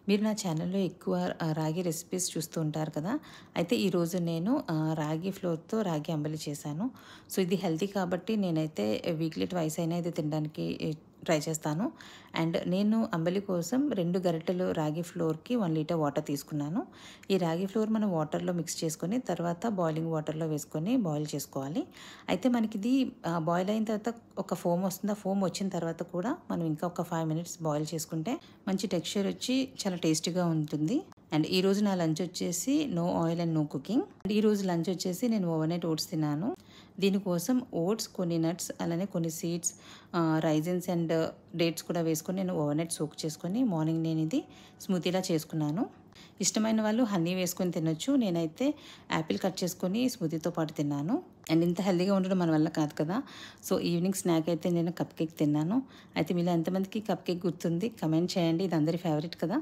మీరు నా ఛానల్లో ఎక్కువ రాగి రెసిపీస్ చూస్తూ ఉంటారు కదా! అయితే ఈరోజు నేను రాగి ఫ్లోర్‌తో రాగి అంబలి చేశాను. సో, ఇది హెల్తీ కాబట్టి నేనైతే వీక్లీ ట్వైస్ అయినా ఇది తినడానికి ట్రై చేస్తాను. అండ్ నేను అంబలి కోసం 2 గరిటెలు రాగి ఫ్లోర్‌కి 1 లీటర్ వాటర్ తీసుకున్నాను. ఈ రాగి ఫ్లోర్ మనం వాటర్‌లో మిక్స్ చేసుకొని తర్వాత బాయిలింగ్ వాటర్‌లో వేసుకొని బాయిల్ చేసుకోవాలి. అయితే మనకిది బాయిల్ అయిన తర్వాత ఒక ఫోమ్ వస్తుంది. ఆ ఫోమ్ వచ్చిన తర్వాత కూడా మనం ఇంకా ఒక 5 మినిట్స్ బాయిల్ చేసుకుంటే మంచి టెక్స్చర్ వచ్చి చాలా టేస్టీగా ఉంటుంది. అండ్ ఈరోజు నా లంచ్ వచ్చేసి no oil and no cooking. And ఈరోజు లంచ్ వచ్చేసి నేను ఓవర్‌నైట్ ఓట్స్ తిన్నాను. దీనికోసం ఓట్స్, కొన్ని నట్స్, అలానే కొన్ని సీడ్స్, రైజిన్స్ అండ్ డేట్స్ కూడా వేసుకొని నేను ఓవర్‌నైట్ సోక్ చేసుకొని మార్నింగ్ నేను ఇది స్మూతీలా చేసుకున్నాను. ఇష్టమైన వాళ్ళు హనీ వేసుకొని తినొచ్చు. నేనైతే యాపిల్ కట్ చేసుకొని స్మూతీతో పాటు తిన్నాను. అండ్ ఇంత హెల్తీగా ఉండడం మన వల్ల కాదు కదా! సో, ఈవినింగ్ స్నాక్ అయితే నేను కప్ కేక్ తిన్నాను. అయితే మీలో ఎంతమందికి కప్ కేక్ గుర్తుంది? కమెంట్ చేయండి. ఇది అందరి ఫేవరెట్ కదా!